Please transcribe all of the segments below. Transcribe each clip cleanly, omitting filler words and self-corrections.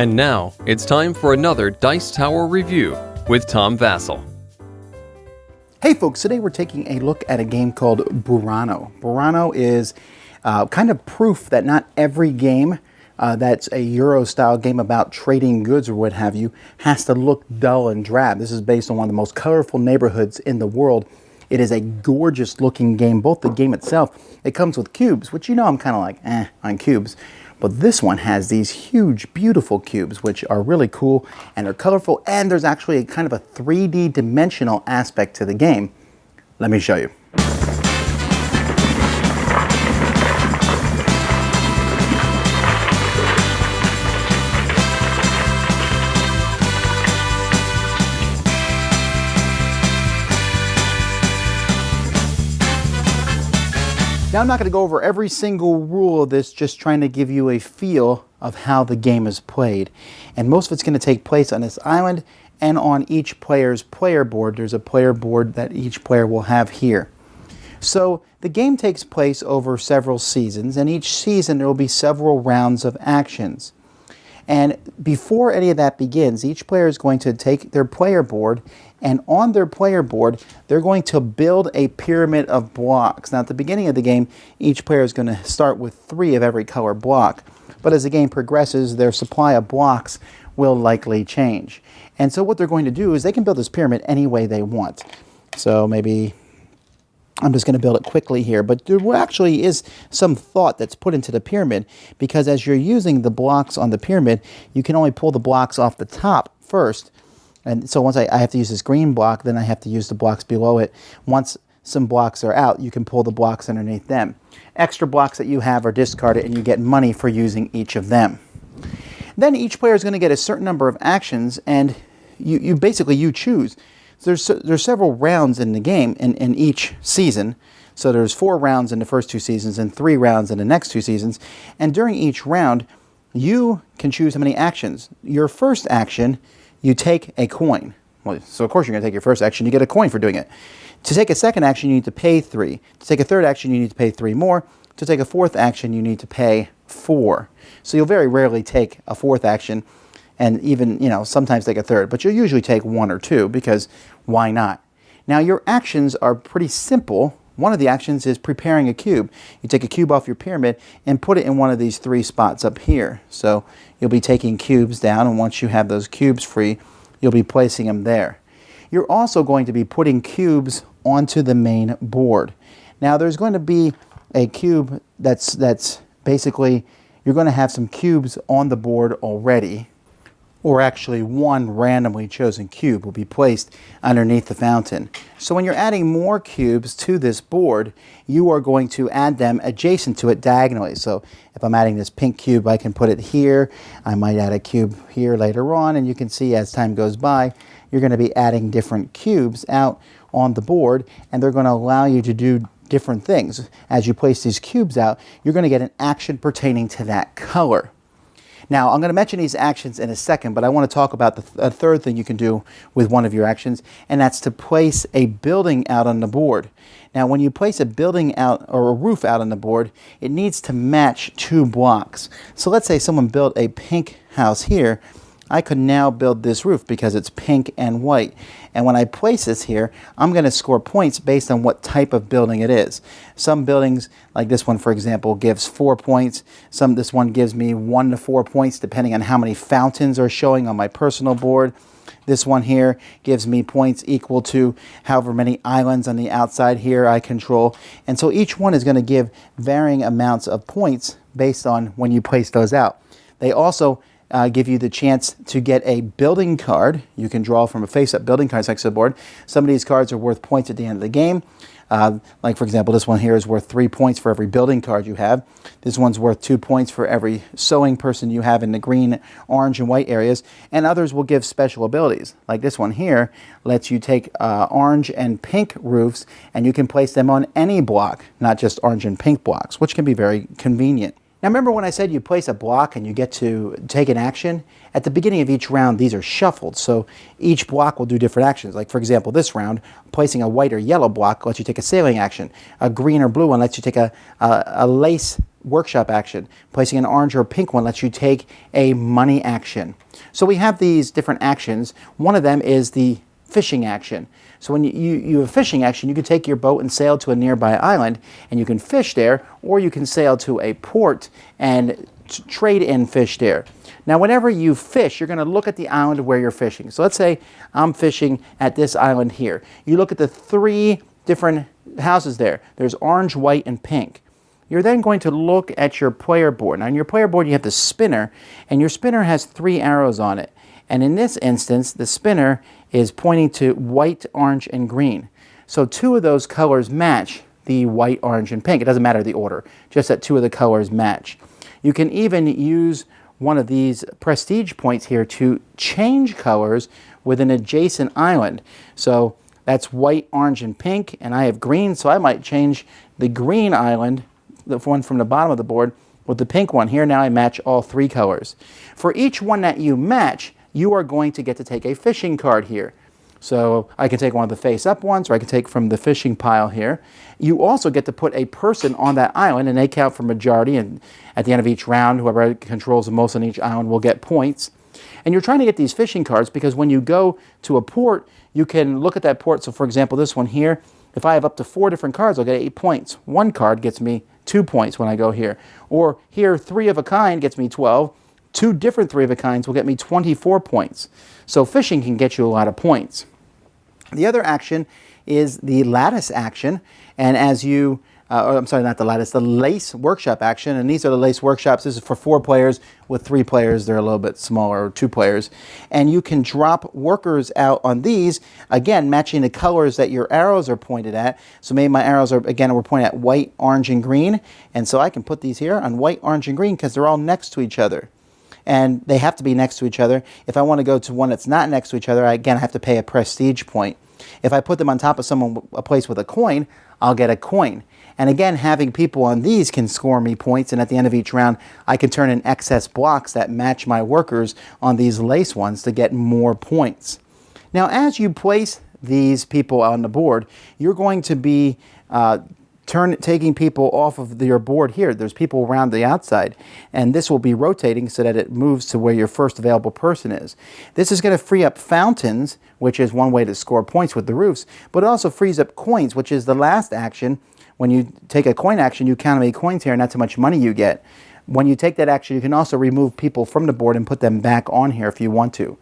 And now, it's time for another Dice Tower review with Tom Vasel. Hey folks, today we're taking a look at a game called Burano. Burano is kind of proof that not every game that's a Euro-style game about trading goods or what have you has to look dull and drab. This is based on one of the most colorful neighborhoods in the world. It is a gorgeous looking game. Both the game itself, it comes with cubes, which I'm kind of like on cubes. But this one has these huge, beautiful cubes, which are really cool and they're colorful, and there's actually a kind of a 3D dimensional aspect to the game. Let me show you. Now, I'm not going to go over every single rule of this, just trying to give you a feel of how the game is played. And most of it's going to take place on this island and on each player's player board. There's a player board that each player will have here. So the game takes place over several seasons, and each season there will be several rounds of actions. And before any of that begins, each player is going to take their player board, and on their player board, they're going to build a pyramid of blocks. Now, at the beginning of the game, each player is going to start with 3 of every color block. But as the game progresses, their supply of blocks will likely change. And so what they're going to do is they can build this pyramid any way they want. So maybe I'm just going to build it quickly here, but there actually is some thought that's put into the pyramid, because as you're using the blocks on the pyramid, you can only pull the blocks off the top first. And so once I have to use this green block, then I have to use the blocks below it. Once some blocks are out, you can pull the blocks underneath them. Extra blocks that you have are discarded, and you get money for using each of them. Then each player is going to get a certain number of actions, and you basically choose. So there's several rounds in the game in each season. So there's 4 rounds in the first 2 seasons and 3 rounds in the next 2 seasons. And during each round, you can choose how many actions. Your first action, you take a coin. Well, so of course you're going to take your first action, you get a coin for doing it. To take a second action, you need to pay 3. To take a third action, you need to pay 3 more. To take a fourth action, you need to pay 4. So you'll very rarely take a fourth action, and even, sometimes take a third, but you'll usually take 1 or 2, because why not? Now, your actions are pretty simple. One of the actions is preparing a cube. You take a cube off your pyramid and put it in one of these 3 spots up here. So you'll be taking cubes down, and once you have those cubes free, you'll be placing them there. You're also going to be putting cubes onto the main board. Now, there's going to be a cube that's basically, you're going to have some cubes on the board already, or actually one randomly chosen cube will be placed underneath the fountain. So when you're adding more cubes to this board, you are going to add them adjacent to it diagonally. So if I'm adding this pink cube, I can put it here. I might add a cube here later on, and you can see as time goes by, you're going to be adding different cubes out on the board, and they're going to allow you to do different things. As you place these cubes out, you're going to get an action pertaining to that color. Now, I'm going to mention these actions in a second, but I want to talk about the third thing you can do with one of your actions, and that's to place a building out on the board. Now, when you place a building out or a roof out on the board, it needs to match 2 blocks. So let's say someone built a pink house here. I could now build this roof because it's pink and white. And when I place this here, I'm going to score points based on what type of building it is. Some buildings, like this one, for example, gives 4 points. This one gives me 1 to 4 points, depending on how many fountains are showing on my personal board. This one here gives me points equal to however many islands on the outside here I control. And so each one is going to give varying amounts of points based on when you place those out. They also give you the chance to get a building card. You can draw from a face-up building card next to the board. Some of these cards are worth points at the end of the game. Like, for example, this one here is worth 3 points for every building card you have. This one's worth 2 points for every sewing person you have in the green, orange, and white areas. And others will give special abilities. Like this one here lets you take orange and pink roofs, and you can place them on any block, not just orange and pink blocks, which can be very convenient. Now remember when I said you place a block and you get to take an action? At the beginning of each round, these are shuffled, so each block will do different actions. Like for example, this round, placing a white or yellow block lets you take a sailing action. A green or blue one lets you take a lace workshop action. Placing an orange or pink one lets you take a money action. So we have these different actions. One of them is the fishing action. So when you have a fishing action, you can take your boat and sail to a nearby island, and you can fish there, or you can sail to a port and trade in fish there. Now whenever you fish, you're going to look at the island where you're fishing. So let's say I'm fishing at this island here. You look at the 3 different houses there. There's orange, white, and pink. You're then going to look at your player board. Now on your player board you have the spinner, and your spinner has 3 arrows on it. And in this instance, the spinner is pointing to white, orange, and green. So 2 of those colors match the white, orange, and pink. It doesn't matter the order, just that 2 of the colors match. You can even use one of these prestige points here to change colors with an adjacent island. So that's white, orange, and pink, and I have green, so I might change the green island, the one from the bottom of the board, with the pink one. Here now I match all 3 colors. For each one that you match, you are going to get to take a fishing card here. So I can take one of the face-up ones, or I can take from the fishing pile here. You also get to put a person on that island, and they count for majority, and at the end of each round, whoever controls the most on each island will get points. And you're trying to get these fishing cards because when you go to a port, you can look at that port. So for example, this one here, if I have up to 4 different cards, I'll get 8 points. 1 card gets me 2 points when I go here. Or here, 3 of a kind gets me 12. 2 different 3 of a kinds will get me 24 points. So fishing can get you a lot of points. The other action is the lattice action, and as you, I'm sorry, not the lattice, the lace workshop action, and these are the lace workshops. This is for 4 players. With 3 players, they're a little bit smaller, or 2 players. And you can drop workers out on these, again, matching the colors that your arrows are pointed at. So maybe my arrows are, again, we're pointing at white, orange, and green, and so I can put these here on white, orange, and green because they're all next to each other. And they have to be next to each other. If I want to go to one that's not next to each other, I have to pay a prestige point. If I put them on top of a place with a coin, I'll get a coin. And again, having people on these can score me points, and at the end of each round, I can turn in excess blocks that match my workers on these lace ones to get more points. Now, as you place these people on the board, you're going to be taking people off of your board here. There's people around the outside, and this will be rotating so that it moves to where your first available person is. This is going to free up fountains, which is one way to score points with the roofs, but it also frees up coins, which is the last action. When you take a coin action, you count how many coins here and not how much money you get. When you take that action, you can also remove people from the board and put them back on here if you want to.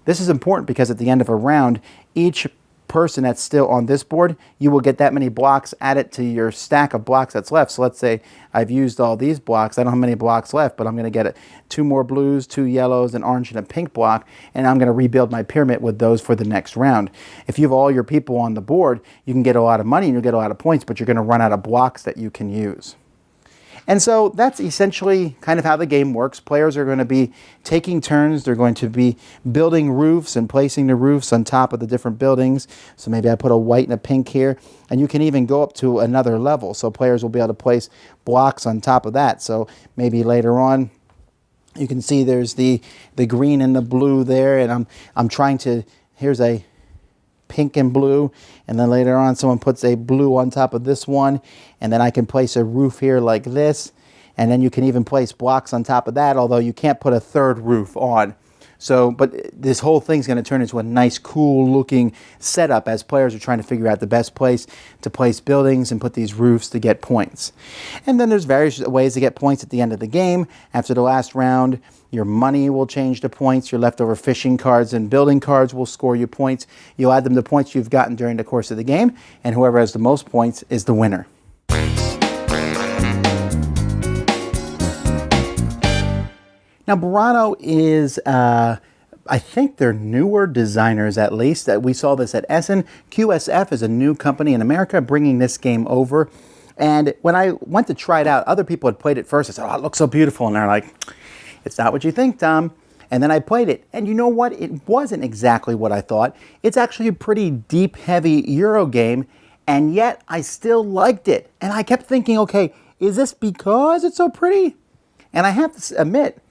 This is important because at the end of a round, each person that's still on this board, you will get that many blocks added to your stack of blocks that's left. So let's say I've used all these blocks. I don't have many blocks left, but I'm going to get 2 more blues, 2 yellows, an orange, and a pink block, and I'm going to rebuild my pyramid with those for the next round. If you have all your people on the board, you can get a lot of money and you'll get a lot of points, but you're going to run out of blocks that you can use. And so that's essentially kind of how the game works. Players are going to be taking turns. They're going to be building roofs and placing the roofs on top of the different buildings. So maybe I put a white and a pink here. And you can even go up to another level. So players will be able to place blocks on top of that. So maybe later on, you can see there's the green and the blue there. And I'm trying to, here's a pink and blue, and then later on someone puts a blue on top of this one, and then I can place a roof here like this, and then you can even place blocks on top of that, although you can't put a 3rd roof on. So, but this whole thing's going to turn into a nice, cool looking setup as players are trying to figure out the best place to place buildings and put these roofs to get points. And then there's various ways to get points at the end of the game. After the last round, your money will change to points. Your leftover fishing cards and building cards will score you points. You'll add them to points you've gotten during the course of the game, and whoever has the most points is the winner. Now, Burano is, I think they're newer designers at least. We saw this at Essen. QSF is a new company in America bringing this game over. And when I went to try it out, other people had played it first. I said, oh, it looks so beautiful. And they're like, it's not what you think, Tom. And then I played it. And you know what? It wasn't exactly what I thought. It's actually a pretty deep, heavy Euro game. And yet I still liked it. And I kept thinking, okay, is this because it's so pretty? And I have to admit,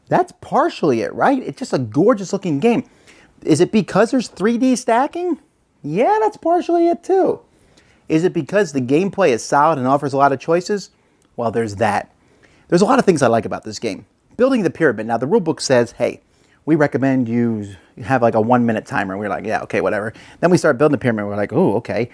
that's partially it, right? It's just a gorgeous looking game. Is it because there's 3D stacking? Yeah, that's partially it too. Is it because the gameplay is solid and offers a lot of choices? Well, there's that. There's a lot of things I like about this game. Building the pyramid. Now, the rulebook says, hey, we recommend you have like a 1-minute timer. And we're like, yeah, okay, whatever. Then we start building the pyramid. We're like, oh, okay.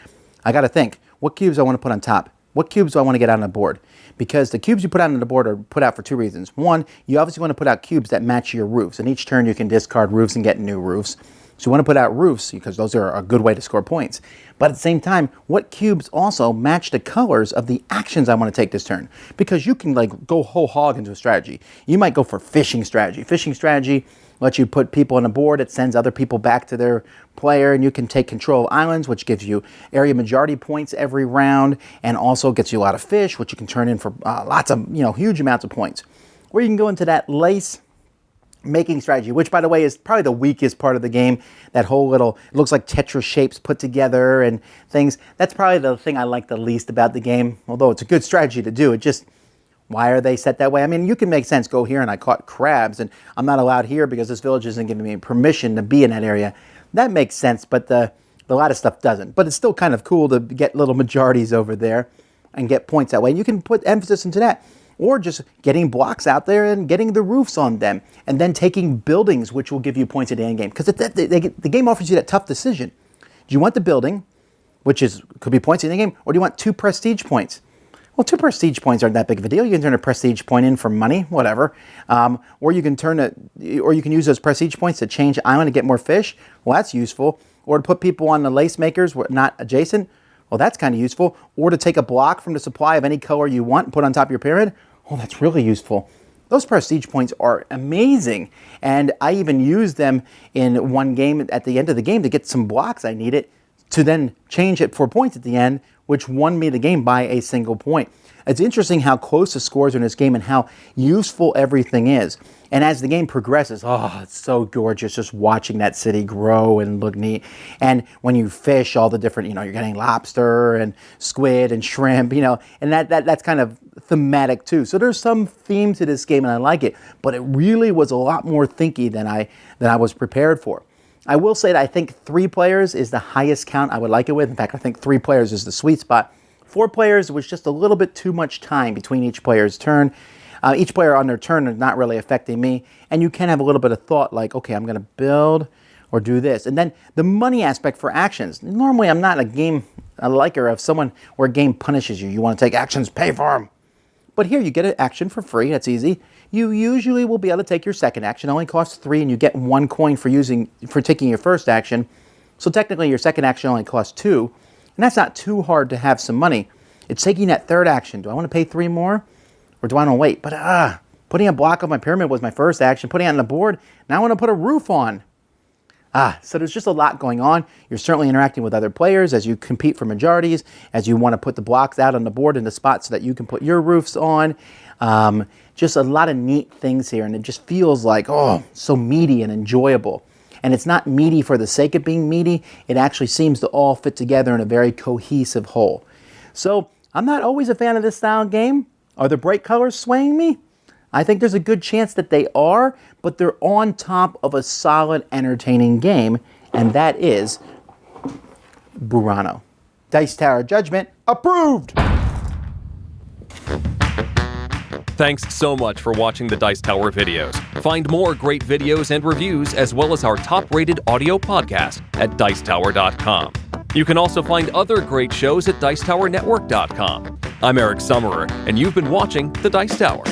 I got to think. What cubes do I want to put on top? What cubes do I want to get out on the board? Because the cubes you put out on the board are put out for 2 reasons. One, you obviously want to put out cubes that match your roofs. And each turn you can discard roofs and get new roofs. So you want to put out roofs because those are a good way to score points. But at the same time, what cubes also match the colors of the actions I want to take this turn? Because you can like go whole hog into a strategy. You might go for fishing strategy. Fishing strategy lets you put people on the board. It sends other people back to their player, and you can take control of islands, which gives you area majority points every round, and also gets you a lot of fish, which you can turn in for lots of, huge amounts of points. Or you can go into that lace making strategy, which by the way is probably the weakest part of the game. That whole little, it looks like Tetris shapes put together and things. That's probably the thing I like the least about the game, although it's a good strategy to do. It just, why are they set that way? I mean, you can make sense, go here and I caught crabs and I'm not allowed here because this village isn't giving me permission to be in that area. That makes sense, but a lot of stuff doesn't. But it's still kind of cool to get little majorities over there and get points that way. And you can put emphasis into that. Or just getting blocks out there and getting the roofs on them. And then taking buildings, which will give you points at the end game. Because the game offers you that tough decision. Do you want the building, which could be points in the game, or do you want 2 prestige points? Well, 2 prestige points aren't that big of a deal. You can turn a prestige point in for money, whatever. Or you can use those prestige points to change island and get more fish. Well, that's useful. Or to put people on the lace makers, not adjacent. Well, that's kind of useful. Or to take a block from the supply of any color you want and put on top of your pyramid. Oh, that's really useful. Those prestige points are amazing. And I even used them in one game at the end of the game to get some blocks I needed to then change it for points at the end, which won me the game by a single point. It's interesting how close the scores are in this game and how useful everything is. And as the game progresses, oh, it's so gorgeous just watching that city grow and look neat. And when you fish, all the different, you're getting lobster and squid and shrimp, and that's kind of thematic too. So there's some theme to this game and I like it, but it really was a lot more thinky than I was prepared for. I will say that I think 3 players is the highest count I would like it with. In fact, I think 3 players is the sweet spot. 4 players was just a little bit too much time between each player's turn. Each player on their turn is not really affecting me. And you can have a little bit of thought like, okay, I'm going to build or do this. And then the money aspect for actions. Normally, I'm not a liker of someone where a game punishes you. You want to take actions, pay for them. But here you get an action for free. That's easy. You usually will be able to take your second action. It only costs 3 and you get 1 coin for taking your first action. So technically your second action only costs 2. And that's not too hard to have some money. It's taking that third action. Do I want to pay 3 more? Or do I want to wait? But putting a block on my pyramid was my first action. Putting it on the board, now I want to put a roof on. So there's just a lot going on. You're certainly interacting with other players as you compete for majorities, as you want to put the blocks out on the board in the spots so that you can put your roofs on. Just a lot of neat things here, and it just feels like, so meaty and enjoyable. And it's not meaty for the sake of being meaty. It actually seems to all fit together in a very cohesive whole. So I'm not always a fan of this style of game. Are the bright colors swaying me? I think there's a good chance that they are, but they're on top of a solid, entertaining game, and that is Burano. Dice Tower Judgment approved! Thanks so much for watching the Dice Tower videos. Find more great videos and reviews, as well as our top-rated audio podcast at Dicetower.com. You can also find other great shows at Dicetowernetwork.com. I'm Eric Summerer, and you've been watching The Dice Tower.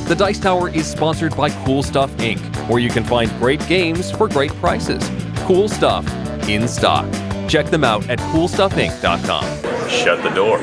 The Dice Tower is sponsored by Cool Stuff Inc., where you can find great games for great prices. Cool stuff in stock. Check them out at CoolStuffInc.com. Shut the door.